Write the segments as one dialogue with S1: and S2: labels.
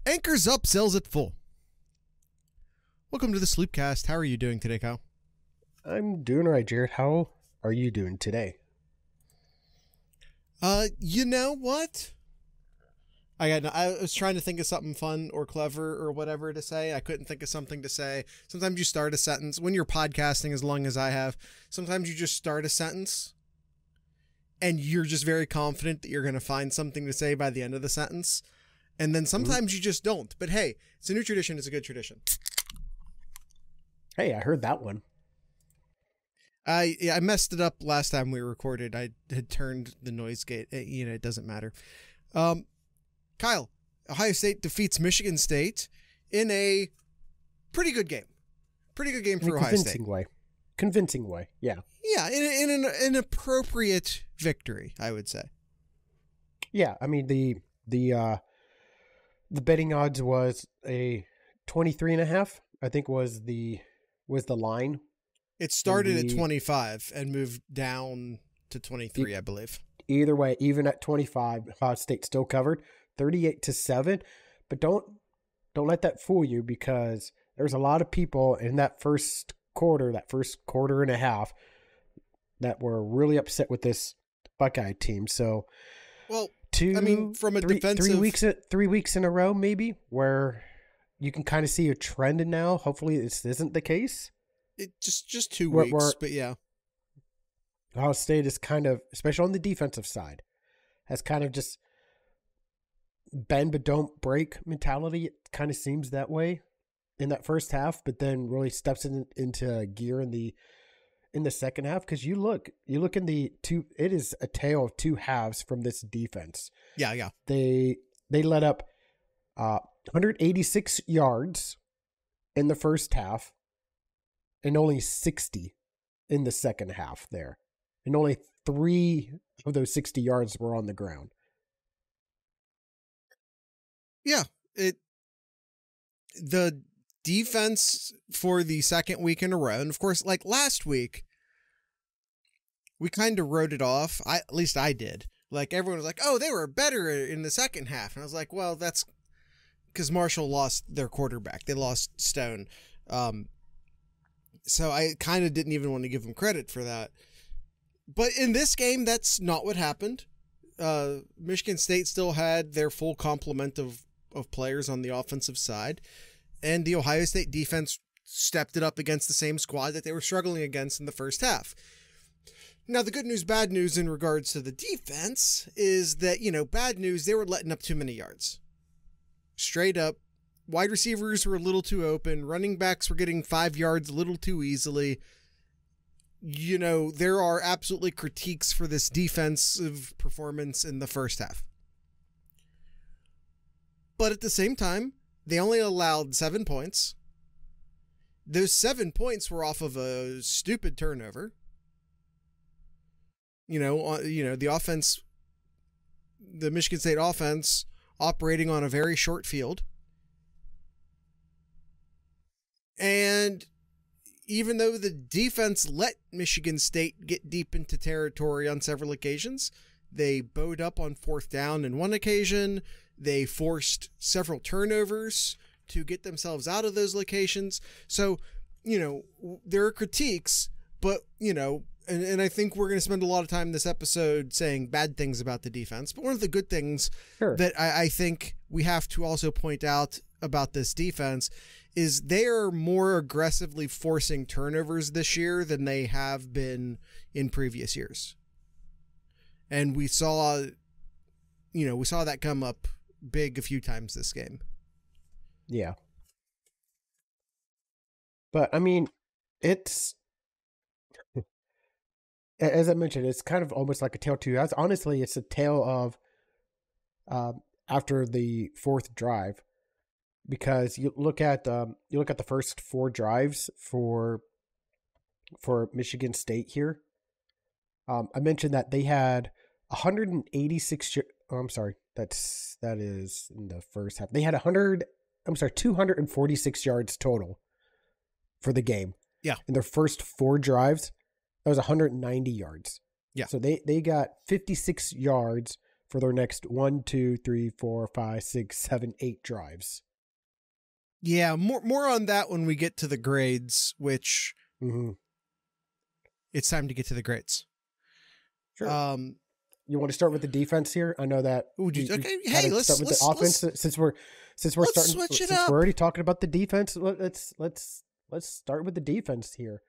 S1: Anchors up, sails at full. Welcome to the Sleepcast. How are you doing today, Kyle?
S2: I'm doing all right, Jared. How are you doing today?
S1: You know what? I was trying to think of something fun or clever or whatever to say. I couldn't think of something to say. Sometimes you start a sentence when you're podcasting as long as I have. Sometimes you just start a sentence and you're just very confident that you're going to find something to say by the end of the sentence. And then sometimes you just don't. But hey, it's a new tradition. It's a good tradition.
S2: Hey, I heard that one.
S1: I messed it up last time we recorded. I had turned the noise gate. It doesn't matter. Kyle, Ohio State defeats Michigan State in a pretty good game. Pretty good game for Ohio State.
S2: Convincing way. Yeah.
S1: Yeah, in an appropriate victory, I would say.
S2: Yeah, I mean the betting odds was a 23.5, I think was the line.
S1: It started at 25 and moved down to 23, I believe.
S2: Either way, even at 25, Ohio State still covered 38-7. But don't let that fool you, because there's a lot of people in that first quarter and a half, that were really upset with this Buckeye team. So, well, from a defensive 3 weeks in a row, maybe, where you can kind of see a trend now. Hopefully, this isn't the case.
S1: It just 2 weeks, but yeah.
S2: Ohio State is kind of, especially on the defensive side, has kind of just bend but don't break mentality. It kind of seems that way in that first half, but then really steps into gear in the second half. Because you look in it is a tale of two halves from this defense.
S1: Yeah.
S2: They let up 186 yards in the first half, and only 60 in the second half there. And only 3 of those 60 yards were on the ground.
S1: Yeah. The defense for the second week in a row, and of course, like last week, we kind of wrote it off. At least I did. Like, everyone was like, oh, they were better in the second half. And I was like, well, that's because Marshall lost their quarterback. They lost Stone. So I kind of didn't even want to give them credit for that. But in this game, that's not what happened. Michigan State still had their full complement of players on the offensive side. And the Ohio State defense stepped it up against the same squad that they were struggling against in the first half. Now, the good news, bad news in regards to the defense is that, bad news, they were letting up too many yards. Straight up. Wide receivers were a little too open. Running backs were getting 5 yards a little too easily. There are absolutely critiques for this defensive performance in the first half. But at the same time, they only allowed 7 points. Those 7 points were off of a stupid turnover. The offense, the Michigan State offense, operating on a very short field. And even though the defense let Michigan State get deep into territory on several occasions, they bowed up on fourth down in one occasion. They forced several turnovers to get themselves out of those locations. So, there are critiques, but, and I think we're going to spend a lot of time in this episode saying bad things about the defense. But one of the good things that I think we have to also point out about this defense is they are more aggressively forcing turnovers this year than they have been in previous years. And we saw that come up big a few times this game.
S2: Yeah. But, I mean, it's, as I mentioned, it's kind of almost like a tale of two halves. Honestly, it's a tale of after the fourth drive. Because you look at the first 4 drives for Michigan State here. I mentioned that they had 186. Oh, I'm sorry, that is in the first half. They had 246 yards total for the game.
S1: Yeah,
S2: in their first 4 drives, that was 190 yards.
S1: Yeah,
S2: so they got 56 yards for their next 1, 2, 3, 4, 5, 6, 7, 8 drives.
S1: Yeah, more on that when we get to the grades, which it's time to get to the grades.
S2: Sure. You want to start with the defense here? I know that.
S1: Okay. Hey, let's start with the offense
S2: since we're starting.
S1: Switch it
S2: since
S1: up.
S2: We're already talking about the defense. Let's start with the defense here.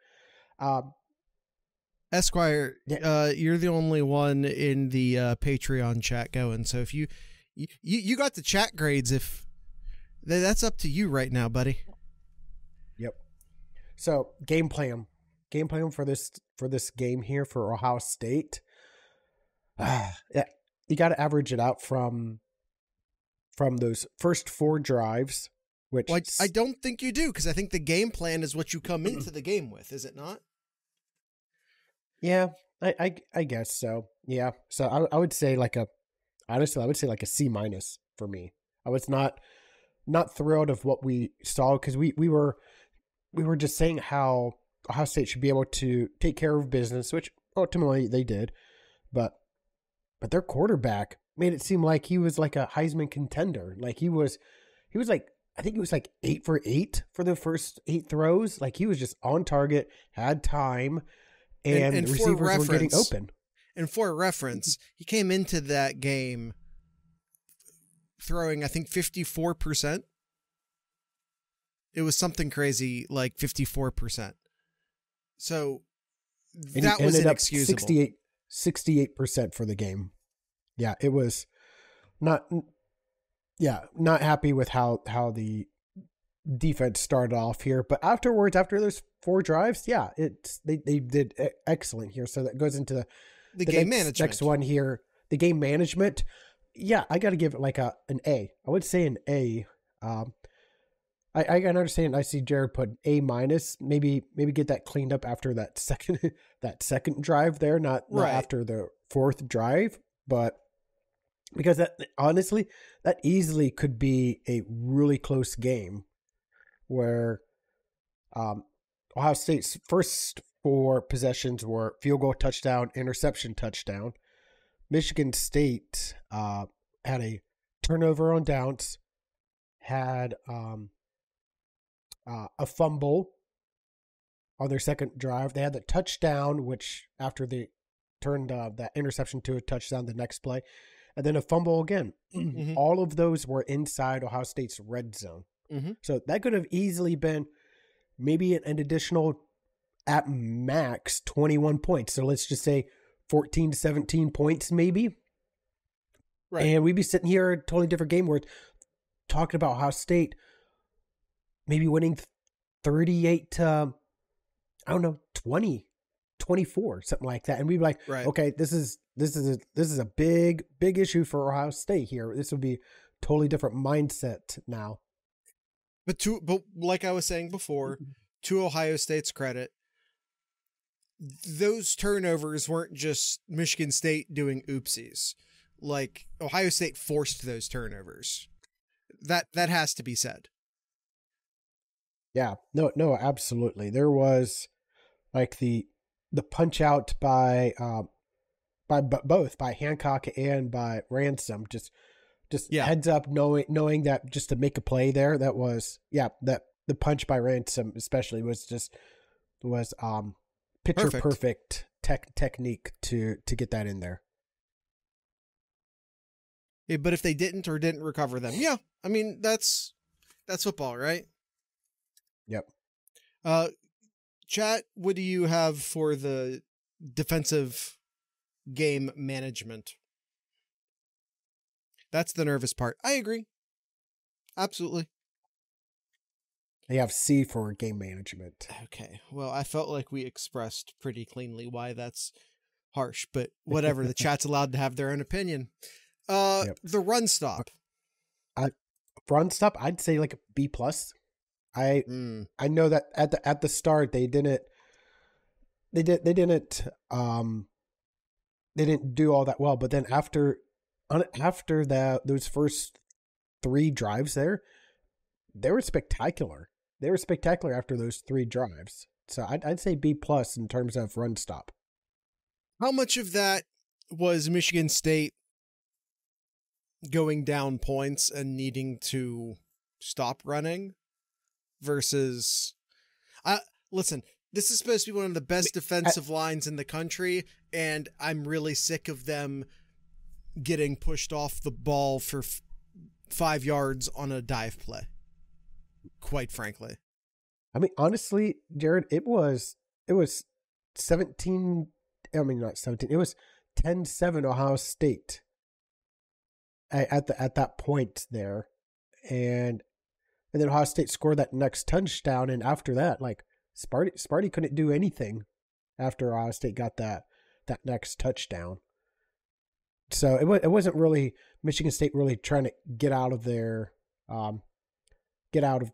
S1: Esquire, you're the only one in the Patreon chat going. So if you got the chat grades, if that's up to you right now, buddy.
S2: Yep. So game plan for this game here for Ohio State. Yeah, you got to average it out from those first 4 drives. Which
S1: I don't think you do, because I think the game plan is what you come into the game with, is it not?
S2: Yeah, I guess so. Yeah, so I would say honestly, I would say like a C- for me. I was not thrilled of what we saw, because we were just saying how Ohio State should be able to take care of business, which ultimately they did, but their quarterback made it seem like he was like a Heisman contender. Like he was like, I think he was like 8 for 8 for the first 8 throws. Like he was just on target, had time, and the receivers were getting open.
S1: And for reference, he came into that game throwing, I think, 54%. It was something crazy, like 54%. So that was inexcusable.
S2: 68% for the game. Yeah, it was not happy with how the defense started off here, but afterwards, after those 4 drives, yeah, they did excellent here. So that goes into
S1: the game management.
S2: Next one here, the game management. Yeah, I got to give it like an A. I would say an A. I can understand. I see Jared put A-. Maybe get that cleaned up after that second drive there, not after the 4th drive, but because that honestly, that easily could be a really close game where Ohio State's first 4 possessions were field goal touchdown, interception touchdown. Michigan State had a turnover on downs, had a fumble on their second drive. They had the touchdown, which after they turned that interception to a touchdown the next play, and then a fumble again. Mm-hmm. All of those were inside Ohio State's red zone. Mm-hmm. So that could have easily been maybe an additional, at max, 21 points. So let's just say 14 to 17 points maybe. Right. And we'd be sitting here a totally different game where talking about Ohio State maybe winning 38 to, 20, 24, something like that. And we'd be like, okay, this is a big issue for Ohio State here. This would be totally different mindset now.
S1: But like I was saying before, to Ohio State's credit, those turnovers weren't just Michigan State doing oopsies. Like Ohio State forced those turnovers. That has to be said.
S2: Yeah, no, absolutely. There was like the punch out by both by Hancock and by Ransom. Just heads up, knowing that just to make a play there. That was that the punch by Ransom especially was picture perfect technique to get that in there.
S1: Yeah, but if they didn't recover them, yeah, I mean that's football, right?
S2: Yep.
S1: Chat, what do you have for the defensive game management? That's the nervous part. I agree. Absolutely.
S2: They have C for game management.
S1: Okay. Well, I felt like we expressed pretty cleanly why that's harsh, but whatever. The chat's allowed to have their own opinion. The run stop.
S2: Run stop, I'd say like a B+. I know that at the start they didn't do all that well, but then after those first 3 drives there, they were spectacular. They were spectacular after those 3 drives. So I'd say B+ in terms of run stop.
S1: How much of that was Michigan State going down points and needing to stop running versus listen, this is supposed to be one of the best defensive lines in the country, and I'm really sick of them getting pushed off the ball for 5 yards on a dive play, quite frankly.
S2: I mean, honestly, Jared, it was 17, I mean, not 17, it was 10-7 Ohio State at that point there. And then Ohio State scored that next touchdown, and after that, like, Sparty couldn't do anything after Ohio State got that next touchdown. So it wasn't really Michigan State really trying to get out of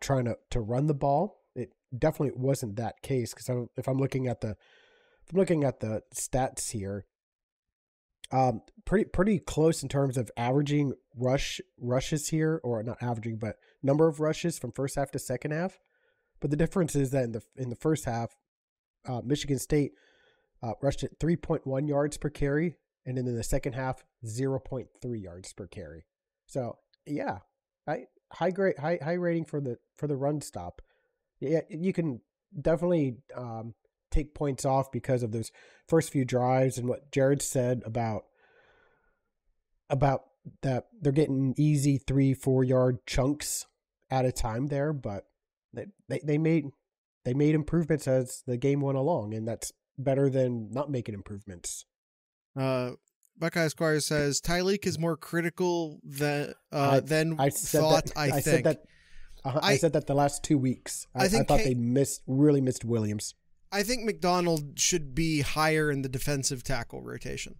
S2: trying to run the ball. It definitely wasn't that case, because if I'm looking at the stats here, pretty close in terms of averaging rushes here, or not averaging, but number of rushes from first half to second half. But the difference is that in the first half, Michigan State rushed at 3.1 yards per carry, and then in the second half, 0.3 yards per carry. So yeah, high rating for the run stop. Yeah, you can definitely take points off because of those first few drives and what Jared said about that they're getting easy 3-4 yard chunks at a time there, but they made improvements as the game went along, and that's better than not making improvements.
S1: Buckeye Squire says Tyleek is more critical than I thought. I
S2: said that the last 2 weeks. I thought they really missed Williams.
S1: I think McDonald should be higher in the defensive tackle rotation.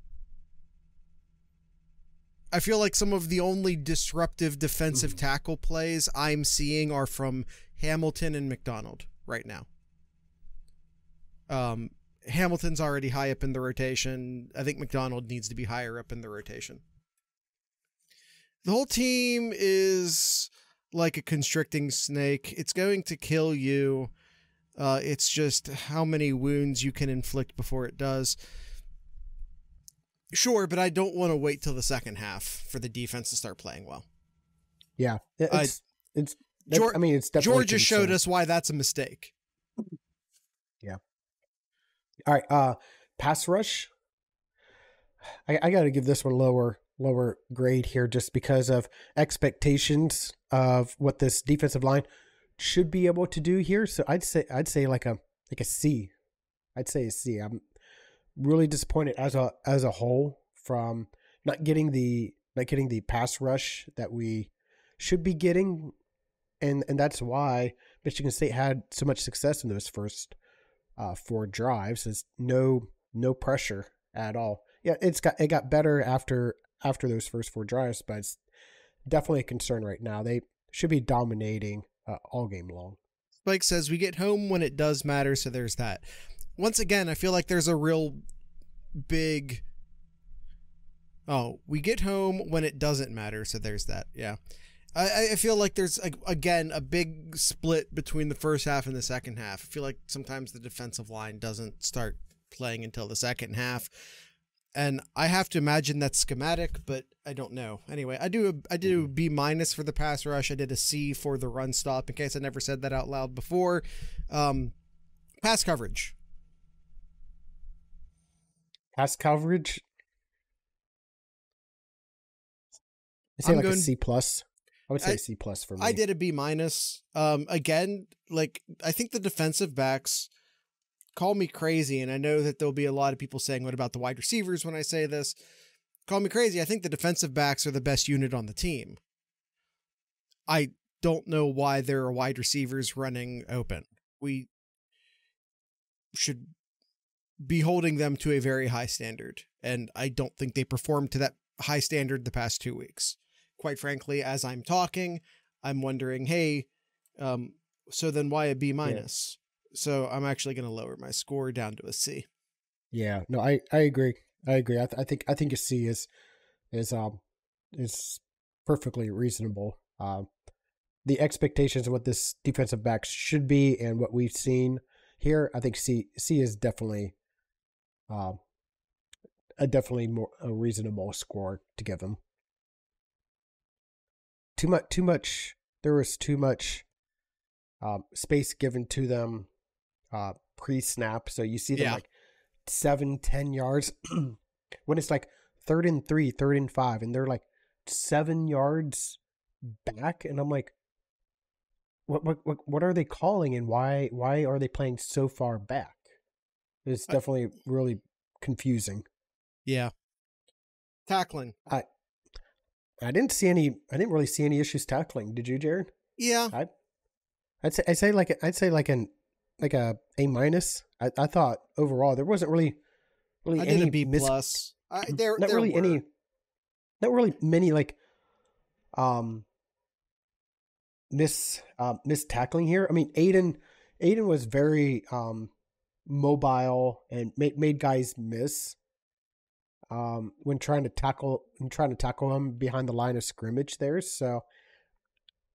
S1: I feel like some of the only disruptive defensive tackle plays I'm seeing are from Hamilton and McDonald right now. Hamilton's already high up in the rotation. I think McDonald needs to be higher up in the rotation. The whole team is like a constricting snake. It's going to kill you. It's just how many wounds you can inflict before it does. Sure, but I don't want to wait till the second half for the defense to start playing well.
S2: Yeah, it's definitely
S1: Georgia showed us why that's a mistake.
S2: Yeah. All right, pass rush. I got to give this one lower grade here, just because of expectations of what this defensive line should be able to do here. So I'd say like a C. I'd say a C. I'm really disappointed as a whole from not getting the pass rush that we should be getting, and that's why Michigan State had so much success in those first 4 drives. Is no pressure at all. Yeah, it got better after those first 4 drives, but it's definitely a concern right now. They should be dominating all game long.
S1: Spike says we get home when it does matter, so there's that. Once again, I feel like there's a real big we get home when it doesn't matter, so there's that. Yeah. I feel like there's, again, a big split between the first half and the second half. I feel like sometimes the defensive line doesn't start playing until the second half. And I have to imagine that's schematic, but I don't know. Anyway, I do a B- for the pass rush. I did a C for the run stop, in case I never said that out loud before. Pass coverage.
S2: Pass coverage? I say a C+. I would say C+ for me.
S1: I did a B-. Again, I think the defensive backs call me crazy, and I know that there'll be a lot of people saying, what about the wide receivers when I say this? Call me crazy. I think the defensive backs are the best unit on the team. I don't know why there are wide receivers running open. We should be holding them to a very high standard, and I don't think they performed to that high standard the past 2 weeks. Quite frankly, as I'm talking, I'm wondering, hey, so then why a B-? Yeah. So I'm actually going to lower my score down to a C.
S2: Yeah, no, I agree. I think a C is perfectly reasonable. The expectations of what this defensive back should be and what we've seen here, I think C is definitely a reasonable score to give them. too much. There was too much space given to them pre-snap. So you see them like 7-10 yards when it's like 3rd and 3, 3rd and 5, and they're like 7 yards back, and I'm like, what are they calling, and why are they playing so far back? It's definitely really confusing.
S1: Yeah. Tackling.
S2: I didn't really see any issues tackling. Did you, Jared?
S1: Yeah.
S2: I'd say like a A-. I thought overall there wasn't really
S1: I
S2: any
S1: did a B+. Not
S2: really many like miss tackling here. I mean, Aiden was very mobile and made guys miss when trying to tackle him behind the line of scrimmage there. So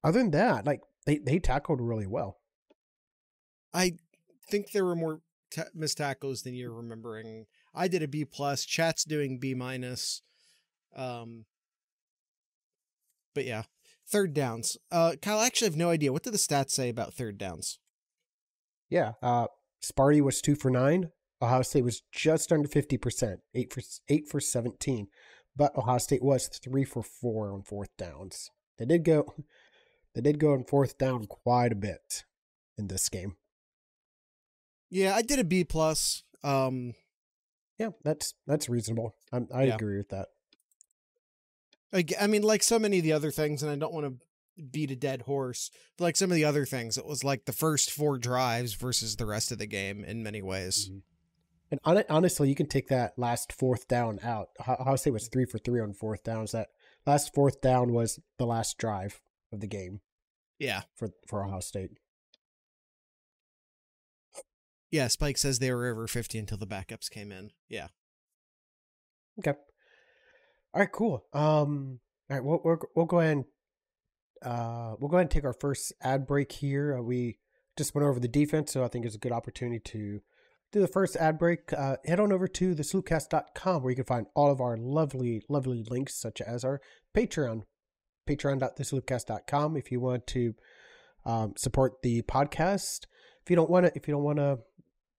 S2: other than that, like they tackled really well.
S1: I think there were more missed tackles than you're remembering. I did a B+. Chat's doing B-. But yeah, 3rd downs. Kyle, I actually have no idea. What did the stats say about 3rd downs?
S2: Yeah, Sparty was 2 for 9. Ohio State was just under 50%, 8 for 17. But Ohio State was 3 for 4 on 4th downs. They did go on 4th down quite a bit in this game.
S1: Yeah, I did a B+.
S2: Yeah, that's reasonable. I agree with that.
S1: I mean, like so many of the other things, and I don't want to beat a dead horse, but like some of the other things, it was like the first 4 drives versus the rest of the game in many ways.
S2: Mm-hmm. And honestly, you can take that last 4th down out. Ohio State was 3 for 3 on 4th downs. That last 4th down was the last drive of the game.
S1: Yeah.
S2: For Ohio State.
S1: Yeah, Spike says they were over 50 until the backups came in. Yeah.
S2: Okay. All right, cool. All right, we'll go ahead and take our first ad break here. We just went over the defense, so I think it's a good opportunity to do the first ad break. Head on over to thesloopcast.com where you can find all of our lovely links, such as our Patreon, patreon.thesloopcast.com if you want to support the podcast. If you don't want to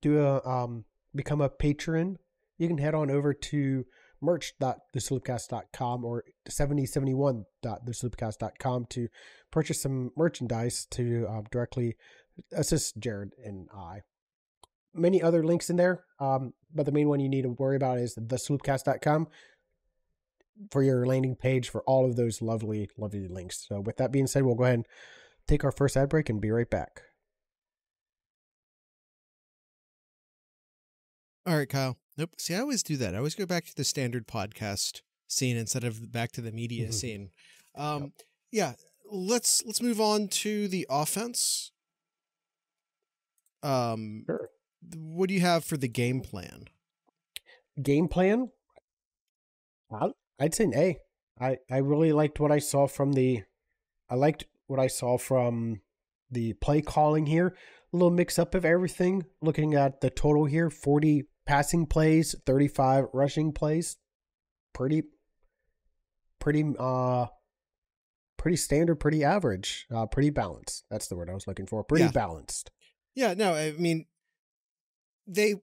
S2: do become a patron, you can head on over to merch.thesloopcast.com or 7071.thesloopcast.com to purchase some merchandise to directly assist Jared and I. Many other links in there, but the main one you need to worry about is thesloopcast.com for your landing page for all of those lovely links. So with that being said, we'll go ahead and take our first ad break and be right back.
S1: All right, Kyle. Nope. See, I always do that. I always go back to the standard podcast scene instead of back to the media scene. Yeah, let's move on to the offense.
S2: Sure.
S1: What do you have for the game plan?
S2: Game plan? I'd say an A. I really liked what I saw from the play calling here. A little mix up of everything. Looking at the total here, 40 passing plays, 35 rushing plays. Pretty standard, pretty average, pretty balanced. That's the word I was looking for. Pretty balanced.
S1: Yeah, no, I mean, they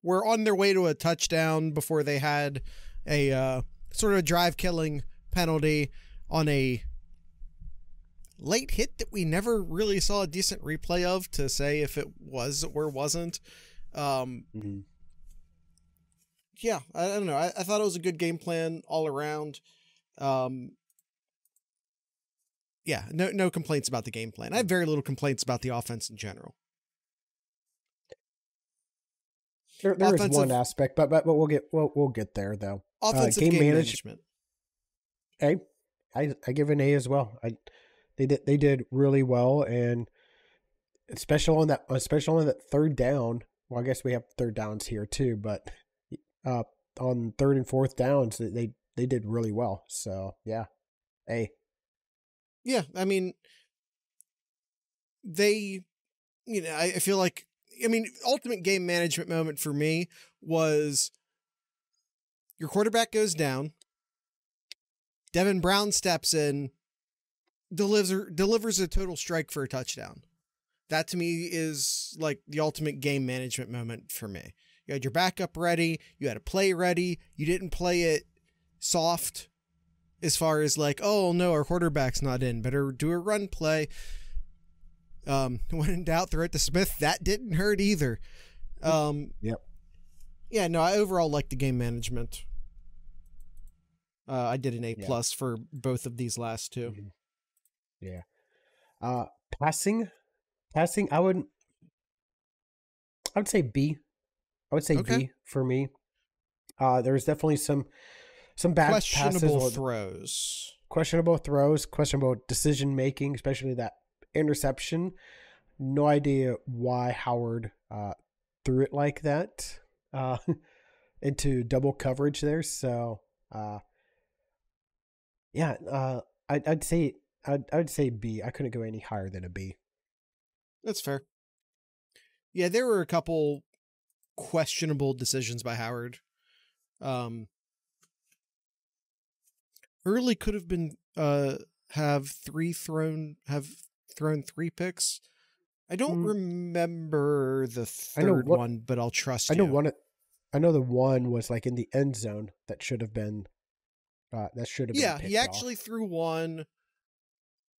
S1: were on their way to a touchdown before they had a sort of a drive-killing penalty on a late hit that we never really saw a decent replay of to say if it was or wasn't. Yeah, I don't know. I thought it was a good game plan all around. Yeah, no complaints about the game plan. I have very little complaints about the offense in general.
S2: There is one aspect, but we'll get there though.
S1: Offensive game management.
S2: I give an A as well. They did really well, and especially on that 3rd down. Well, I guess we have 3rd downs here too, but on 3rd and 4th downs, they did really well. So yeah, A.
S1: Yeah, I mean, I feel like, ultimate game management moment for me was your quarterback goes down, Devin Brown steps in, delivers a total strike for a touchdown. That to me is like the ultimate game management moment for me. You had your backup ready. You had a play ready. You didn't play it soft as far as like, oh no, our quarterback's not in. Better do a run play. When in doubt, throw it to Smith. That didn't hurt either.
S2: Yep.
S1: Yeah, no, I overall like the game management. I did an A+ for both of these last two.
S2: Mm-hmm. Yeah. Passing, I would say B. I would say B for me. There's definitely some bad
S1: questionable
S2: throws, questionable decision making, especially that interception. No idea why Howard threw it like that into double coverage there. So I'd say B. I couldn't go any higher than a B.
S1: That's fair. Yeah, there were a couple questionable decisions by Howard. Early could have been have thrown 3 picks. I don't remember the third one, but I'll trust you.
S2: I know the one was like in the end zone that should have been.
S1: Yeah, he actually threw one.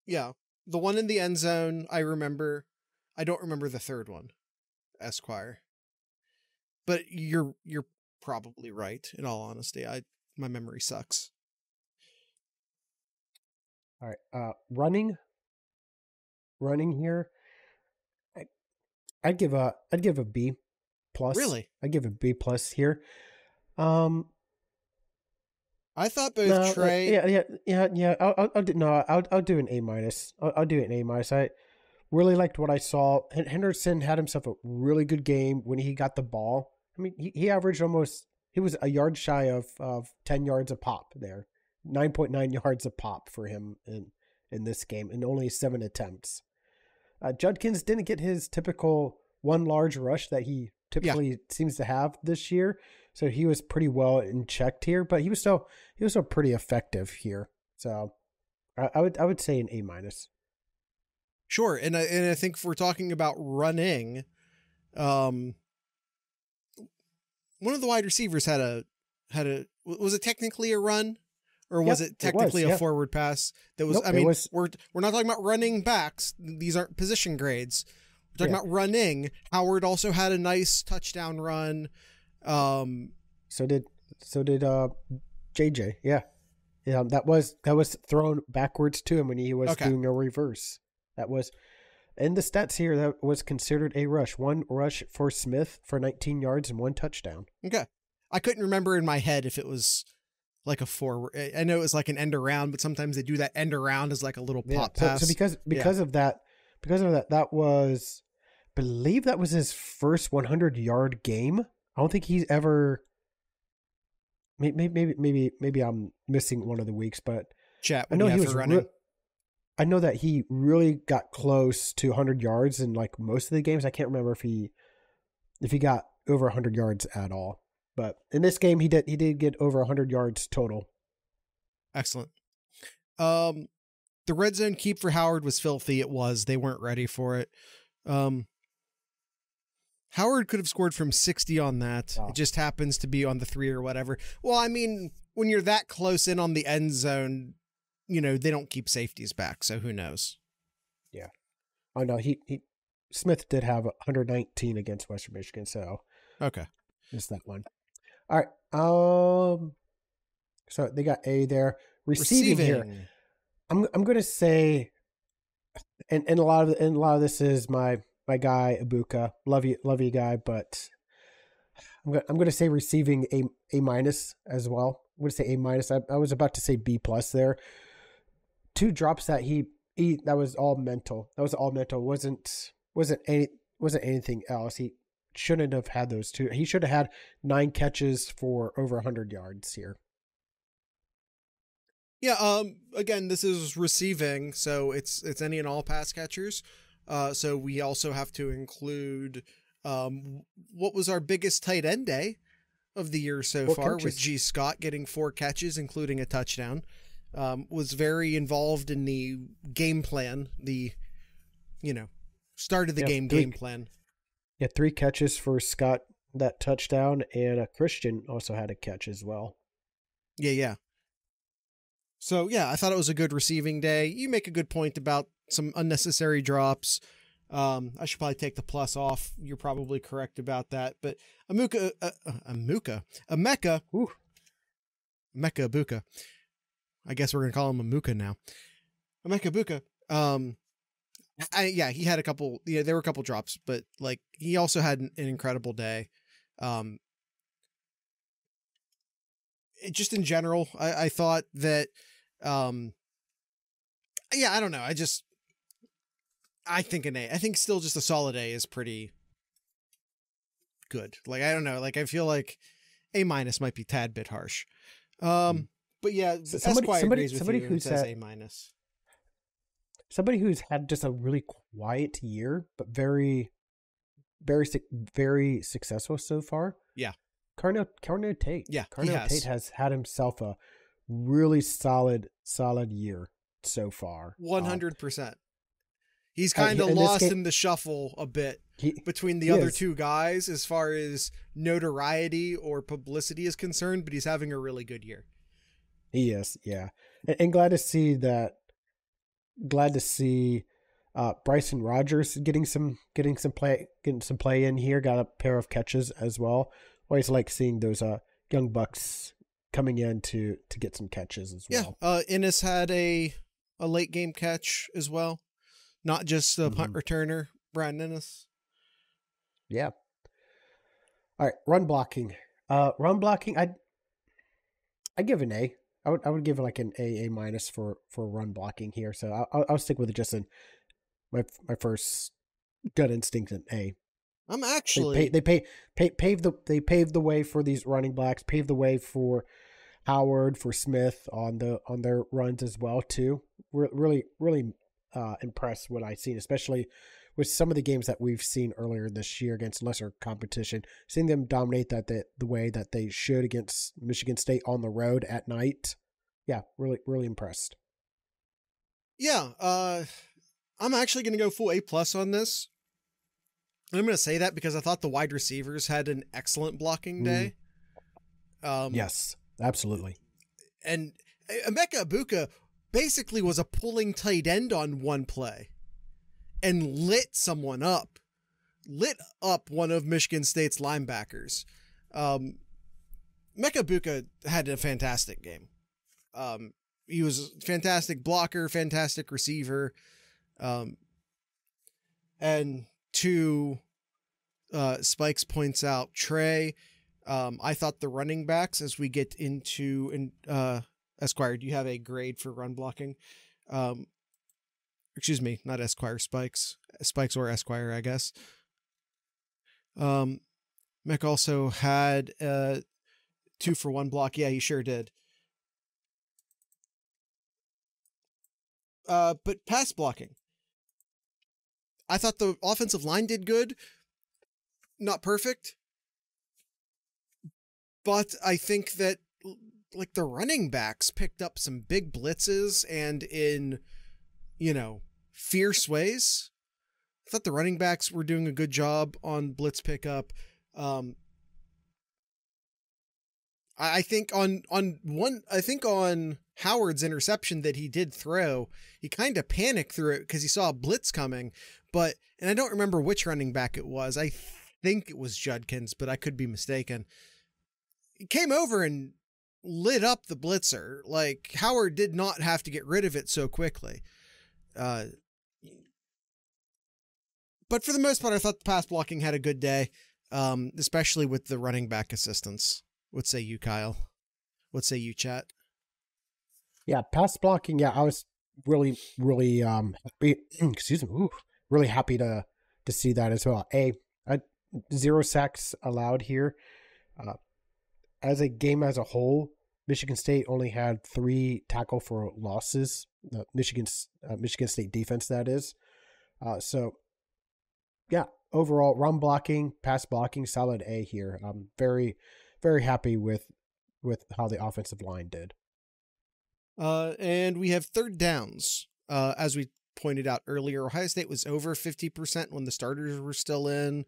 S1: Yeah, the one in the end zone I remember. I don't remember the third one, Esquire. But you're probably right. In all honesty, my memory sucks.
S2: All right, running here. I'd give a B+.
S1: Really?
S2: I'd give a B+ here.
S1: I thought both Trey.
S2: I'll do an A-. I'll do an A-. I really liked what I saw. Henderson had himself a really good game when he got the ball. I mean, he averaged he was a yard shy of 10 yards a pop there. 9.9 yards a pop for him in this game in only 7 attempts. Judkins didn't get his typical one large rush that he typically seems to have this year. So he was pretty well in checked here, but he was still pretty effective here. So I would say an A-.
S1: Sure, and I think if we're talking about running, one of the wide receivers had a was it technically a run, or was it technically a forward pass? That was. Nope, we're not talking about running backs. These aren't position grades. We're talking about running. Howard also had a nice touchdown run.
S2: So did JJ. Yeah. That was thrown backwards to him when he was doing a reverse. That was in the stats here. That was considered a rush. One rush for Smith for 19 yards and 1 touchdown.
S1: Okay. I couldn't remember in my head if it was like a forward. I know it was like an end around, but sometimes they do that end around as like a little pop pass.
S2: So because of that, that was, I believe that was his first 100-yard game. I don't think he's ever. Maybe I'm missing one of the weeks, but
S1: chat. I know he was running.
S2: I know that he really got close to 100 yards in like most of the games. I can't remember if he got over 100 yards at all. But in this game, he did get over 100 yards total.
S1: Excellent. The red zone keep for Howard was filthy. It was. They weren't ready for it. Howard could have scored from 60 on that. Oh. It just happens to be on the 3 or whatever. Well, I mean, when you're that close in on the end zone, they don't keep safeties back, so who knows?
S2: Yeah. Oh, no, Smith did have 119 against Western Michigan, so.
S1: Okay.
S2: Missed that one. All right. So they got A there. Receiving. Here. I'm going to say, and a lot of this is my guy Ibuka, love you guy, but I'm going to say receiving A- as well. I'm going to say A-. I was about to say B+ there. 2 drops that that was all mental. Wasn't anything else. He shouldn't have had those 2. He should have had 9 catches for over 100 yards here.
S1: Yeah. Again, this is receiving, so it's any and all pass catchers. So we also have to include what was our biggest tight end day of the year so far, with G. Scott getting 4 catches, including a touchdown. was very involved in the game plan, start of the game plan.
S2: Yeah, 3 catches for Scott, that touchdown, and Christian also had a catch as well.
S1: Yeah. So, yeah, I thought it was a good receiving day. You make a good point about some unnecessary drops. I should probably take the plus off. You're probably correct about that. But Emeka Ibuka. I guess we're going to call him Amuka now. Emeka Ibuka. He had a couple, there were a couple drops, but like he also had an incredible day. Just in general, I thought that, I don't know. I think an A. I think still just a solid A is pretty good. Like, I don't know. Like, I feel like A- might be a tad bit harsh. But yeah, somebody who says A-.
S2: Somebody who's had just a really quiet year, but very, very, very successful so far.
S1: Yeah.
S2: Carnell Tate.
S1: Yeah,
S2: Carnell Tate has had himself a really solid year so far.
S1: 100%. He's kind of lost in the shuffle a bit between the other two guys as far as notoriety or publicity is concerned, but he's having a really good year.
S2: He is, yeah. And glad to see that. Glad to see Bryson Rogers getting some play in here. Got a pair of catches as well. Always like seeing those young bucks coming in to get some catches as well.
S1: Yeah, Ennis had a late game catch as well. Not just a punt returner, Brian Ennis.
S2: Yeah. All right, run blocking. I give an A. I would give like an A minus for run blocking here. So I'll stick with it just in my first gut instinct an A.
S1: I'm actually
S2: they paved the way for these running backs, paved the way for Howard, for Smith on their runs as well too. Really impressed what I've seen, especially with some of the games that we've seen earlier this year against lesser competition, seeing them dominate the way that they should against Michigan State on the road at night. Yeah, really impressed.
S1: Yeah, I'm actually going to go full A+ on this. And I'm going to say that because I thought the wide receivers had an excellent blocking day.
S2: Yes, absolutely.
S1: And Emeka Ibuka basically was a pulling tight end on one play and lit up one of Michigan State's linebackers. Emeka Ibuka had a fantastic game. He was a fantastic blocker, fantastic receiver. And to Spike's points out, Trey, I thought the running backs, as we get into Esquire, do you have a grade for run blocking? Excuse me, not Esquire, Spikes or Esquire, I guess. Mick also had 2-for-1 block. Yeah, he sure did. But pass blocking, I thought the offensive line did good. Not perfect, but I think that like the running backs picked up some big blitzes and in, fierce ways. I thought the running backs were doing a good job on blitz pickup. I think on Howard's interception that he did throw, he kind of panicked through it because he saw a blitz coming, and I don't remember which running back it was. I think it was Judkins, but I could be mistaken. He came over and lit up the blitzer. Like, Howard did not have to get rid of it so quickly. But for the most part, I thought the pass blocking had a good day, especially with the running back assistance. What say you, Kyle? What say you, chat?
S2: Yeah, pass blocking. Yeah, I was really happy. Excuse me. Really happy to see that as well. 0 sacks allowed here. As a game as a whole, Michigan State only had 3 tackle for losses. The Michigan State defense, that is. So, yeah, overall run blocking, pass blocking, solid A here. I'm very, very happy with how the offensive line did.
S1: And we have third downs. As we pointed out earlier, Ohio State was over 50% when the starters were still in.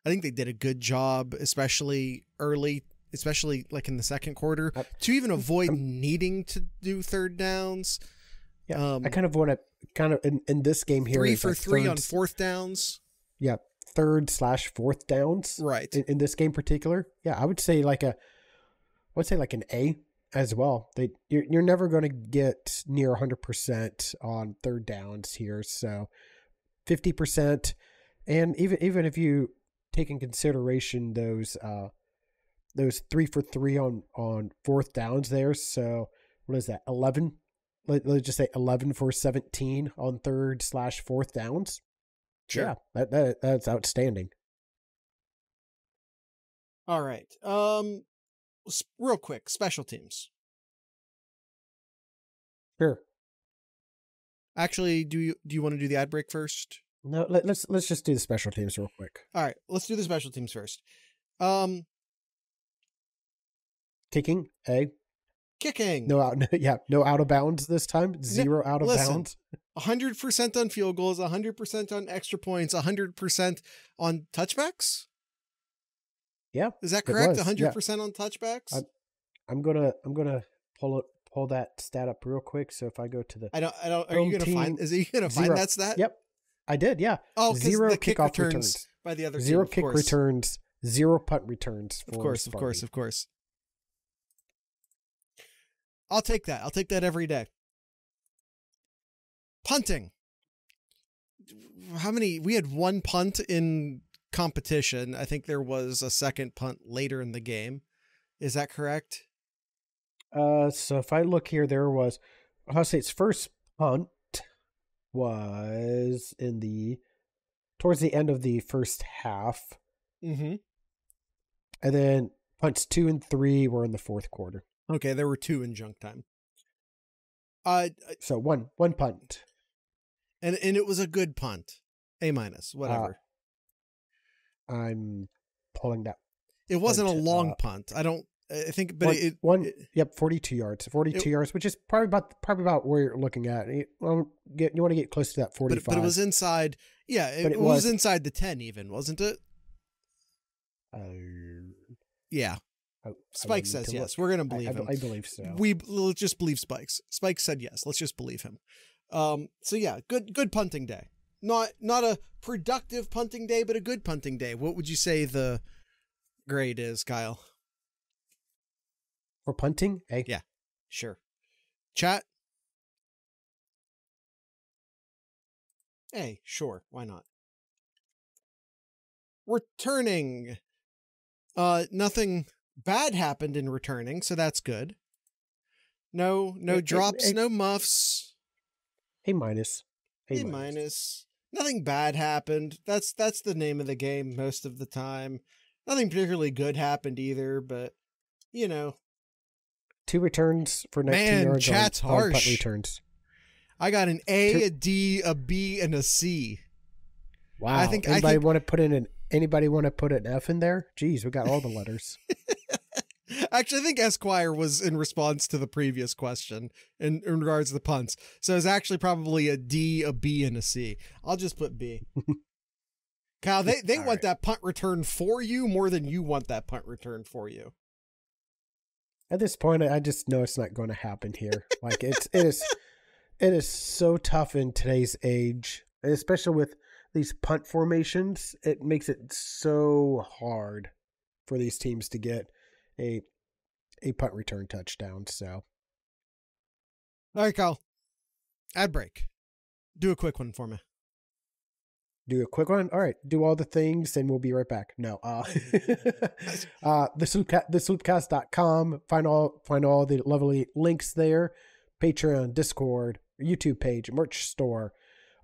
S1: I think they did a good job, especially early, especially like in the second quarter, to even avoid needing to do third downs.
S2: Yeah, I kind of want to in this game here.
S1: 3 for 3 on fourth downs.
S2: Yeah, third/fourth downs.
S1: Right.
S2: In this game particular, yeah, I would say like an A as well. You're never going to get near 100% on third downs here, so 50%, and even if you take in consideration those 3 for 3 on fourth downs there, so what is that, 11? Let's just say 11 for 17 on third/fourth downs.
S1: Sure.
S2: Yeah, that's outstanding.
S1: All right. Real quick, special teams.
S2: Sure.
S1: Actually, do you want to do the ad break first?
S2: No, let's just do the special teams real quick.
S1: All right, let's do the special teams first.
S2: Kicking, A.
S1: Kicking.
S2: No out of bounds this time. 0 out of bounds.
S1: 100% on field goals, 100% on extra points, 100% on touchbacks.
S2: Yeah,
S1: is that correct? 100% on touchbacks.
S2: I'm gonna pull that stat up real quick. So if I go to the,
S1: I don't. Are you gonna find? Is he gonna find that stat?
S2: Yep, I did. Yeah.
S1: Oh,
S2: 0
S1: the kick
S2: kickoff
S1: returns by the other
S2: 0
S1: team,
S2: kick returns, 0 punt returns.
S1: Of course. I'll take that. I'll take that every day. Punting. How many? We had 1 punt in competition. I think there was a second punt later in the game. Is that correct?
S2: So if I look here, there was Ohio State's first punt was towards the end of the first half.
S1: Mm-hmm.
S2: And then punts 2 and 3 were in the fourth quarter.
S1: Okay, there were 2 in junk time.
S2: So one punt.
S1: And it was a good punt. A-, whatever.
S2: I'm pulling that.
S1: It wasn't a long punt. I think, but
S2: 42 yards. 42 yards, which is probably about where you're looking at. You want to get close to that 45.
S1: But it was inside. Yeah, it was inside the 10 even, wasn't it? Yeah. Spike says yes. We're going to believe him.
S2: I believe so.
S1: Let's just believe Spikes. Spike said yes. Let's just believe him. So yeah, good punting day. Not a productive punting day, but a good punting day. What would you say the grade is, Kyle?
S2: For punting? A.
S1: Yeah, sure. Chat? A, sure. Why not? Returning. Nothing bad happened in returning, so that's good. No drops, no muffs.
S2: A minus.
S1: A minus. Nothing bad happened. That's the name of the game most of the time. Nothing particularly good happened either, but
S2: 2 returns for 19 yards.
S1: Chat's harsh.
S2: Punt returns.
S1: I got an A, a D, a B, and a C.
S2: Wow. Anybody want to put an F in there? Geez, we got all the letters.
S1: Actually, I think Esquire was in response to the previous question in regards to the punts. So it's actually probably a D, a B, and a C. I'll just put B. Kyle, they want right. That punt return for you more than you want that punt return for you.
S2: At this point, I just know it's not going to happen here. Like it is so tough in today's age, especially with these punt formations. It makes it so hard for these teams to get a punt return touchdown. So,
S1: all right, Kyle. Ad break. Do a quick one for me.
S2: Do a quick one. All right. Do all the things, and we'll be right back. No. thesloopcast.com. Find all the lovely links there. Patreon, Discord, YouTube page, merch store,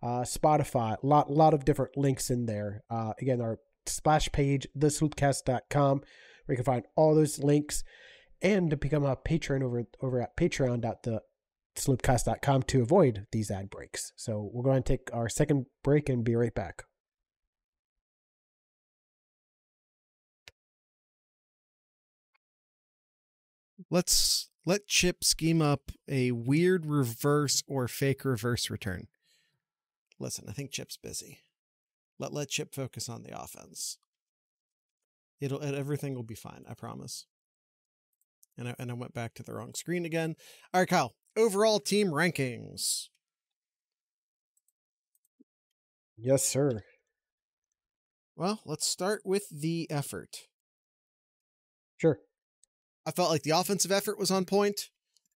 S2: Spotify. A lot of different links in there. Again, our splash page, thesloopcast.com, where you can find all those links, and to become a patron over at patreon.thesloopcast.com to avoid these ad breaks. So we're going to take our second break and be right back.
S1: Let's Let Chip scheme up a weird reverse or fake reverse return. Listen, I think Chip's busy. Let Chip focus on the offense. Everything will be fine, I promise. And I went back to the wrong screen again. All right, Kyle. Overall team rankings.
S2: Yes, sir.
S1: Well, let's start with the effort.
S2: Sure.
S1: I felt like the offensive effort was on point.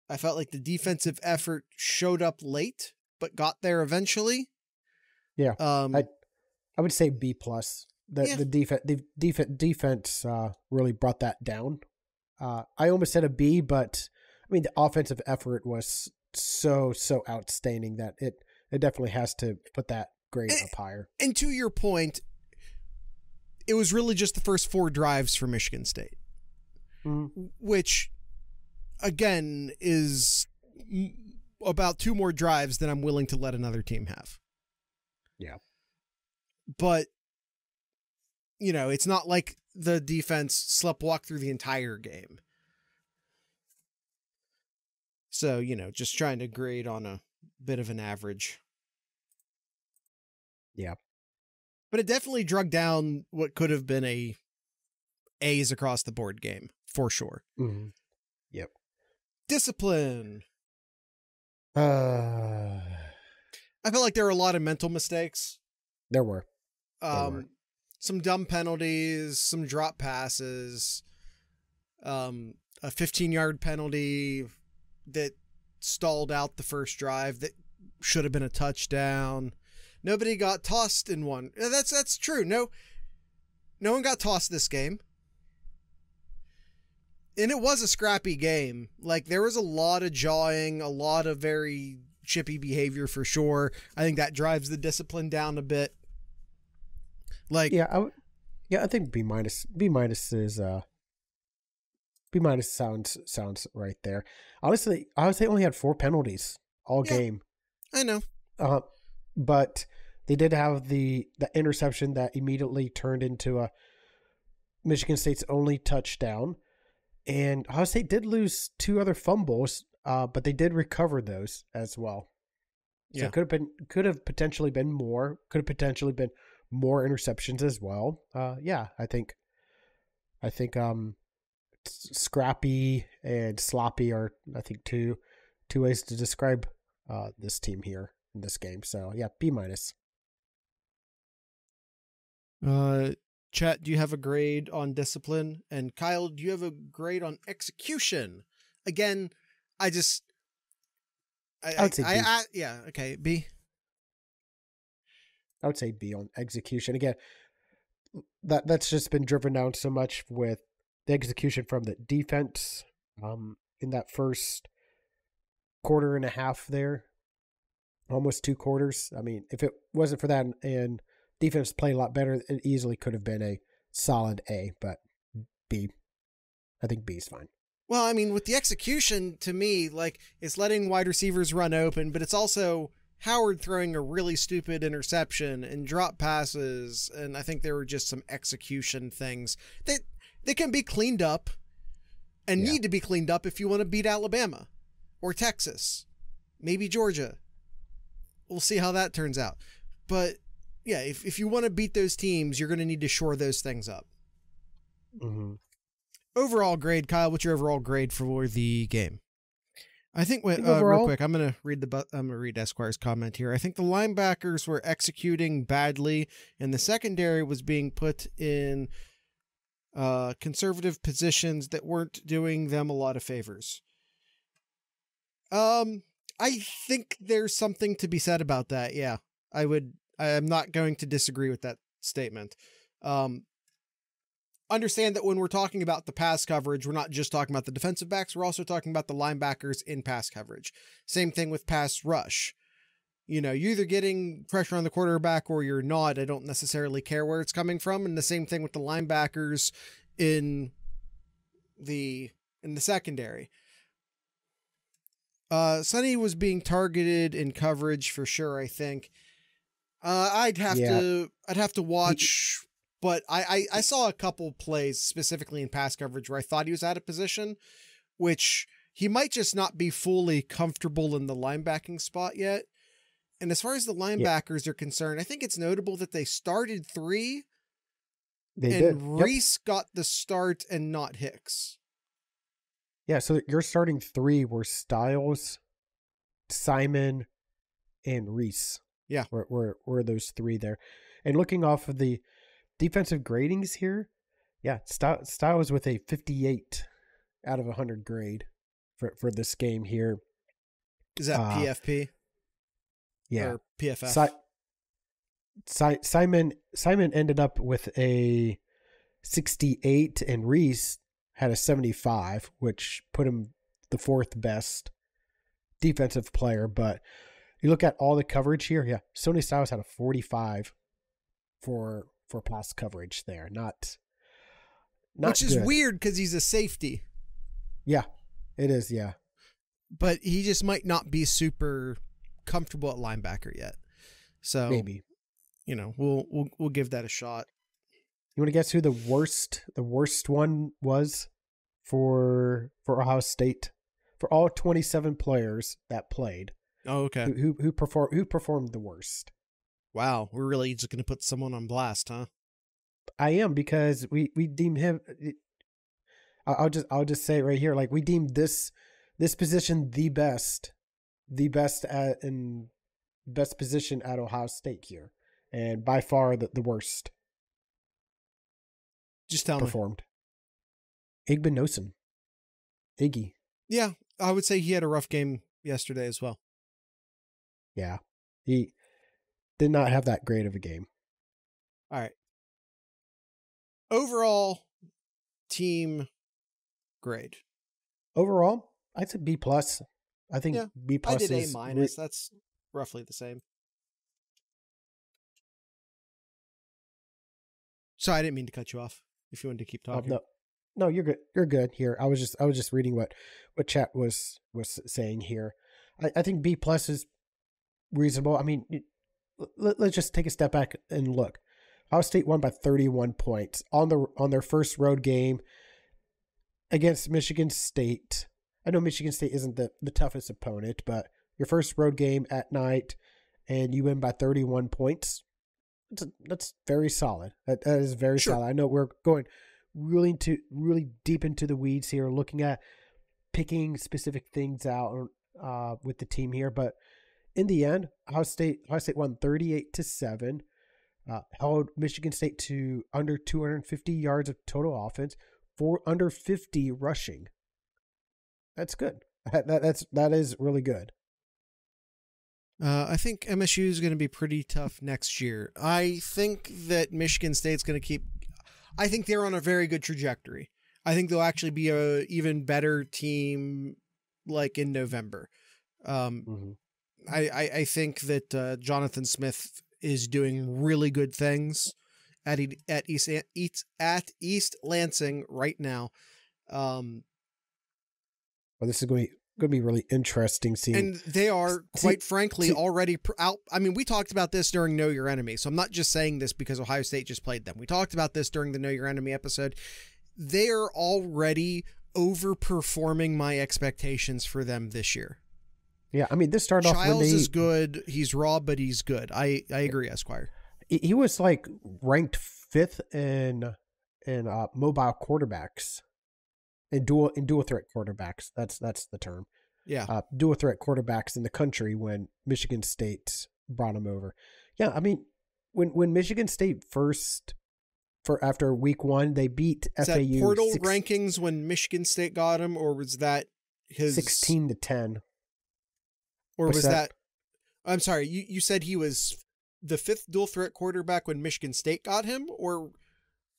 S1: I felt like the defensive effort showed up late, but got there eventually.
S2: Yeah. I would say B plus. The defense really brought that down. I almost said a B, but I mean the offensive effort was so outstanding that it definitely has to put that grade up higher.
S1: And to your point, it was really just the first 4 drives for Michigan State, which again is about 2 more drives than I'm willing to let another team have.
S2: Yeah.
S1: But, you know, it's not like the defense sleptwalked through the entire game. So, you know, just trying to grade on a bit of an average.
S2: Yeah.
S1: But it definitely drug down what could have been a A's across the board game, for sure.
S2: Mm-hmm. Yep.
S1: Discipline.
S2: I
S1: felt like there were a lot of mental mistakes.
S2: There were.
S1: Some dumb penalties, some drop passes, a 15-yard penalty that stalled out the first drive that should have been a touchdown. Nobody got tossed in one. That's true. No one got tossed this game. And it was a scrappy game. Like, there was a lot of jawing, a lot of very chippy behavior for sure. I think that drives the discipline down a bit. Like,
S2: I think B minus is B minus sounds right there. Honestly, Ohio State only had 4 penalties all game.
S1: I know.
S2: But they did have the interception that immediately turned into a Michigan State's only touchdown. And Ohio State did lose 2 other fumbles, but they did recover those as well. So it could have potentially been more. Could have potentially been more interceptions as well. I think scrappy and sloppy are, I think, two ways to describe this team here in this game. So yeah, B minus.
S1: Chat, do you have a grade on discipline? And Kyle, do you have a grade on execution? Again, I would say B. Okay, B.
S2: I would say B on execution. Again, that's just been driven down so much with the execution from the defense in that first quarter and a half there, almost 2 quarters. I mean, if it wasn't for that and defense played a lot better, it easily could have been a solid A, but B. I think B is fine.
S1: Well, I mean, with the execution, to me, like, it's letting wide receivers run open, but it's also Howard throwing a really stupid interception and drop passes, and I think there were just some execution things that they can be cleaned up and need to be cleaned up if you want to beat Alabama or Texas, maybe Georgia. We'll see how that turns out. But yeah, if you want to beat those teams, you're going to need to shore those things up.
S2: Mm-hmm.
S1: Overall grade, Kyle, what's your overall grade for the game? I think
S2: overall,
S1: real quick, I'm gonna read Esquire's comment here. I think the linebackers were executing badly, and the secondary was being put in conservative positions that weren't doing them a lot of favors. I think there's something to be said about that. Yeah, I'm not going to disagree with that statement. Understand that when we're talking about the pass coverage, we're not just talking about the defensive backs. We're also talking about the linebackers in pass coverage. Same thing with pass rush. You know, you're either getting pressure on the quarterback or you're not. I don't necessarily care where it's coming from. And the same thing with the linebackers in the secondary. Sonny was being targeted in coverage for sure, I think. I'd have to watch. But I saw a couple plays specifically in pass coverage where I thought he was out of position, which He might just not be fully comfortable in the linebacking spot yet. And as far as the linebackers are concerned, I think it's notable that they started 3.
S2: They did.
S1: Reese got the start and not Hicks.
S2: Yeah, so your starting 3 were Styles, Simon, and Reese.
S1: Yeah.
S2: Were those 3 there. And looking off of the defensive gradings here, yeah, Styles with a 58 out of 100 grade for this game here.
S1: Is that PFP?
S2: Yeah.
S1: Or PFF?
S2: Simon ended up with a 68, and Reese had a 75, which put him the 4th best defensive player. But you look at all the coverage here, yeah, Sonny Styles had a 45 for pass coverage there. Not
S1: which is
S2: good.
S1: Weird because he's a safety.
S2: Yeah, it is, yeah.
S1: But he just might not be super comfortable at linebacker yet. So
S2: maybe.
S1: We'll give that a shot.
S2: You want to guess who the worst one was for Ohio State? For all 27 players that played.
S1: Oh, okay.
S2: Who performed the worst?
S1: Wow, we're really just going to put someone on blast, huh?
S2: I am, because we deemed him. I'll just say it right here, like we deemed this position the best position at Ohio State here, and by far the worst.
S1: Just tell
S2: performed. Igbinosun. Iggy.
S1: Yeah, I would say he had a rough game yesterday as well.
S2: Yeah, he did not have that great of a game.
S1: All right. Overall team grade.
S2: Overall, I'd say B+. I think B+
S1: I did
S2: is
S1: A-. That's roughly the same. So I didn't mean to cut you off. If you wanted to keep talking.
S2: No, you're good. You're good here. I was just reading what chat was saying here. I think B+ is reasonable. I mean, let's just take a step back and look. Ohio State won by 31 points on their first road game against Michigan State. I know Michigan State isn't the toughest opponent, but your first road game at night and you win by 31 points. That's very solid. That is very solid. I know we're going really deep into the weeds here, looking at picking specific things out with the team here, but in the end, Ohio State won 38-7. Held Michigan State to under 250 yards of total offense, for under 50 rushing. That's good. That is really good.
S1: I think MSU is going to be pretty tough next year. I think that Michigan State's going to I think they're on a very good trajectory. I think they'll actually be a even better team like in November. I think that Jonathan Smith is doing really good things at East Lansing right now.
S2: Well, this is going to be really interesting seeing.
S1: And they are, quite frankly, already out. I mean, we talked about this during Know Your Enemy, so I'm not just saying this because Ohio State just played them. We talked about this during the Know Your Enemy episode. They are already overperforming my expectations for them this year.
S2: Yeah, I mean, this started off when
S1: Childs is good. He's raw, but he's good. I agree, Esquire.
S2: He was like ranked 5th in mobile quarterbacks, in dual threat quarterbacks. That's the term.
S1: Yeah,
S2: dual threat quarterbacks in the country when Michigan State brought him over. Yeah, I mean, when Michigan State after week 1 they beat FAU.
S1: Is that portal rankings when Michigan State got him, or was that his
S2: 16-10?
S1: Or was that? I'm sorry. You said he was the 5th dual threat quarterback when Michigan State got him, or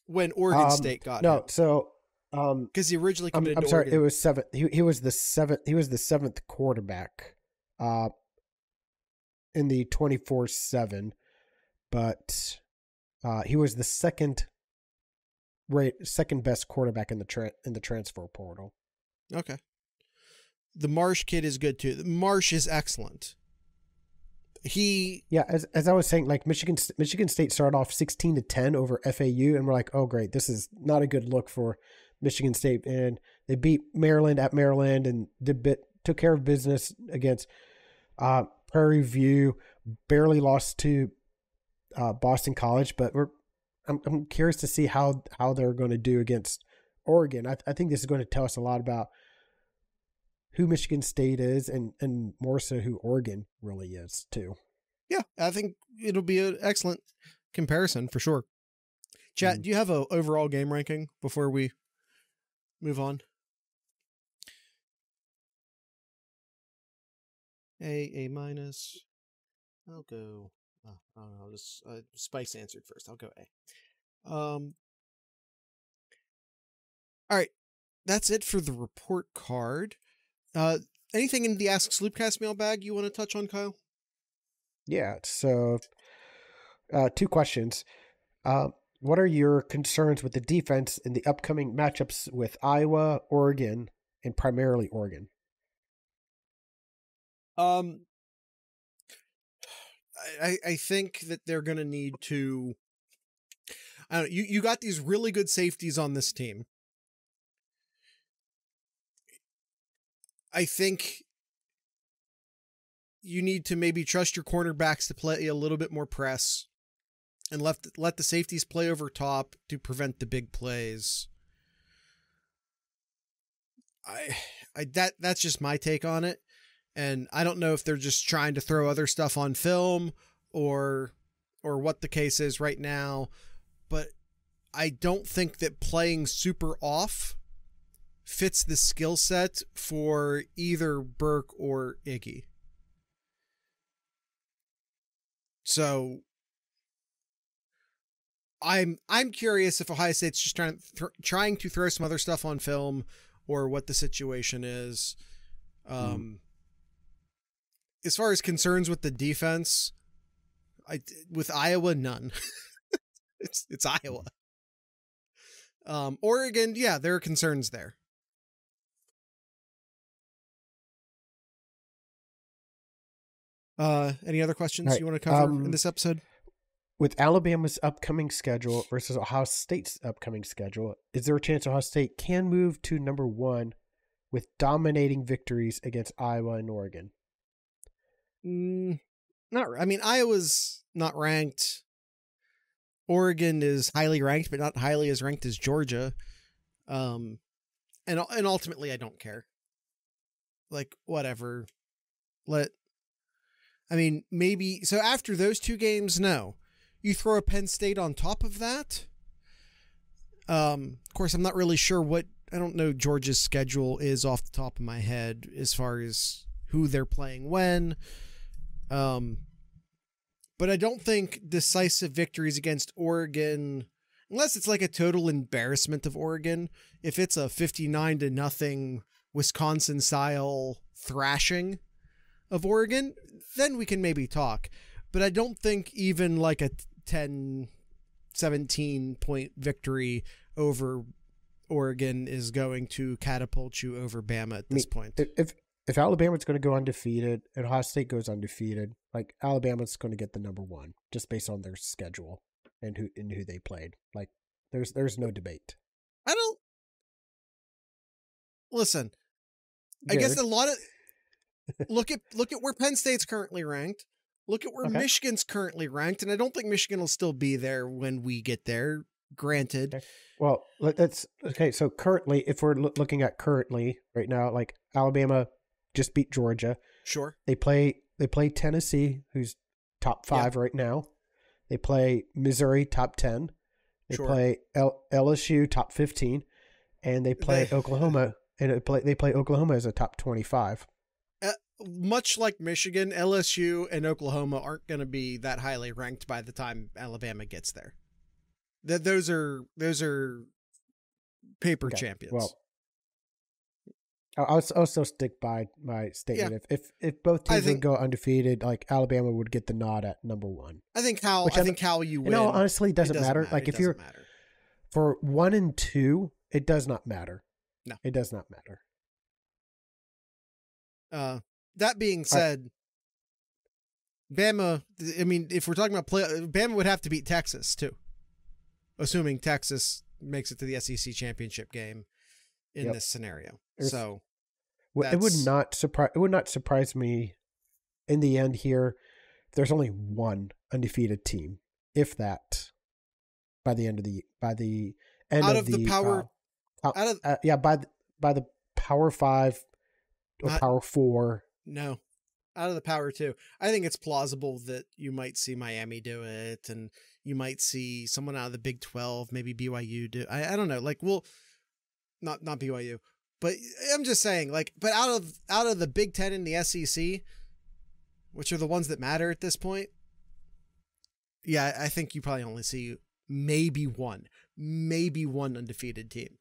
S1: when Oregon State got him?
S2: No, so
S1: because he originally committed.
S2: I'm
S1: to
S2: sorry.
S1: Oregon.
S2: It was 7th. He was the 7th. He was the 7th quarterback, in the 24/7, but he was the second best quarterback in the transfer portal.
S1: Okay. The Marsh kid is good too. Marsh is excellent.
S2: As I was saying, like Michigan State started off 16-10 over FAU, and we're like, oh great, this is not a good look for Michigan State, and they beat Maryland at Maryland and took care of business against Prairie View. Barely lost to Boston College, but I'm curious to see how they're going to do against Oregon. I think this is going to tell us a lot about who Michigan State is and more so who Oregon really is too.
S1: Yeah, I think it'll be an excellent comparison for sure. Chat, do you have an overall game ranking before we move on? A minus. I'll go. Oh, I don't know. Just Spice answered first. I'll go A. All right, that's it for the report card. Anything in the Ask Sloopcast mailbag you want to touch on, Kyle?
S2: Yeah. So, 2 questions. What are your concerns with the defense in the upcoming matchups with Iowa, Oregon, and primarily Oregon?
S1: I think that they're going to need to. I don't know, you got these really good safeties on this team. I think you need to maybe trust your cornerbacks to play a little bit more press and let the safeties play over top to prevent the big plays. That's just my take on it. And I don't know if they're just trying to throw other stuff on film or what the case is right now, but I don't think that playing super off fits the skill set for either Burke or Iggy. So I'm curious if Ohio State's just trying to throw some other stuff on film or what the situation is. As far as concerns with the defense, with Iowa, none. it's Iowa. Oregon, yeah, there are concerns there. Any other questions you want to cover in this episode?
S2: With Alabama's upcoming schedule versus Ohio State's upcoming schedule, is there a chance Ohio State can move to number 1 with dominating victories against Iowa and Oregon?
S1: Iowa's not ranked. Oregon is highly ranked, but not highly as ranked as Georgia. And ultimately, I don't care. Like, whatever. Maybe. So after those 2 games, no. You throw a Penn State on top of that. Of course, I'm not really sure I don't know Georgia's schedule is off the top of my head as far as who they're playing when. But I don't think decisive victories against Oregon, unless it's like a total embarrassment of Oregon, if it's a 59-0 Wisconsin-style thrashing of Oregon, then we can maybe talk. But I don't think even like a 10, 17-point victory over Oregon is going to catapult you over Bama at this point.
S2: If Alabama's going to go undefeated and Ohio State goes undefeated, like Alabama's going to get the number 1 just based on their schedule and who they played. Like there's no debate.
S1: Listen. Good. I guess a lot of look at where Penn State's currently ranked. Look at where Michigan's currently ranked, and I don't think Michigan will still be there when we get there. Granted.
S2: Okay. Well, that's okay. So currently, if we're looking at currently right now, like Alabama just beat Georgia.
S1: Sure.
S2: They play Tennessee, who's top 5 right now. They play Missouri, top 10. They play LSU, top 15, and they play Oklahoma, and they play Oklahoma as a top 25.
S1: Much like Michigan, LSU and Oklahoma aren't going to be that highly ranked by the time Alabama gets there. Those are paper champions.
S2: Well, I'll still stick by my statement. Yeah. If both teams would go undefeated, like Alabama would get the nod at number 1.
S1: I think how you win.
S2: Honestly, it doesn't matter. Like if you're for 1 and 2, it does not matter.
S1: No,
S2: it does not matter.
S1: That being said, Bama. I mean, if we're talking about Bama would have to beat Texas too, assuming Texas makes it to the SEC championship game in this scenario. So
S2: it would not surprise me in the end here if there's only one undefeated team, if that, by the end of the Power 5 or Power 4.
S1: No, out of the Power 2. I think it's plausible that you might see Miami do it, and you might see someone out of the Big 12, maybe BYU do. I don't know. Like, well, not BYU, but I'm just saying, like, but out of the Big 10 and the SEC, which are the ones that matter at this point, yeah, I think you probably only see maybe one undefeated team.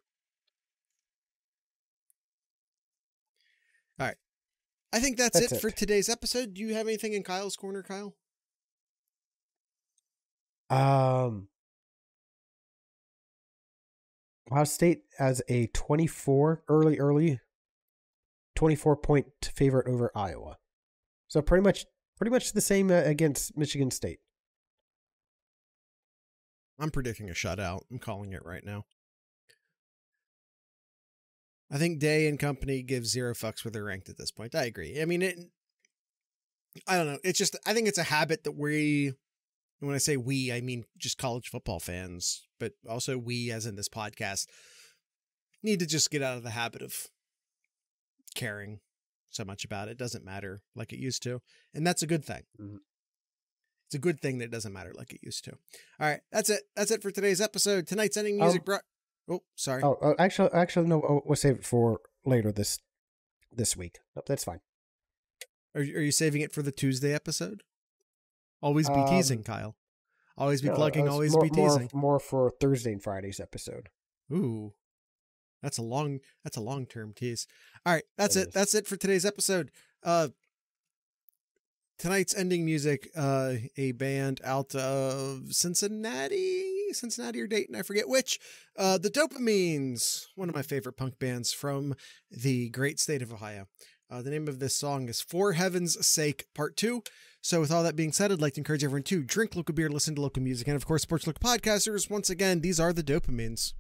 S1: All right. I think that's it for today's episode. Do you have anything in Kyle's corner, Kyle?
S2: Ohio State as a early 24-point favorite over Iowa. So pretty much the same against Michigan State.
S1: I'm predicting a shutout. I'm calling it right now. I think Day and company give zero fucks where they're ranked at this point. I agree. I mean, I don't know. It's just, I think it's a habit that when I say we, I mean just college football fans, but also we, as in this podcast, need to just get out of the habit of caring so much about it. It doesn't matter like it used to. And that's a good thing. Mm-hmm. It's a good thing that it doesn't matter like it used to. All right. That's it. That's it for today's episode. Tonight's ending music Oh, sorry.
S2: Actually, no. We'll save it for later this week. Nope, that's fine.
S1: Are you saving it for the Tuesday episode? Always be teasing, Kyle. Always be plugging. Always be teasing.
S2: More for Thursday and Friday's episode.
S1: Ooh, that's a long-term tease. All right, that's it. That's it for today's episode. Tonight's ending music, a band out of Cincinnati or Dayton, I forget which. The Dopamines, one of my favorite punk bands from the great state of Ohio. The name of this song is For Heaven's Sake, Part 2. So with all that being said, I'd like to encourage everyone to drink local beer, listen to local music, and of course, support local podcasters. Once again, these are the Dopamines.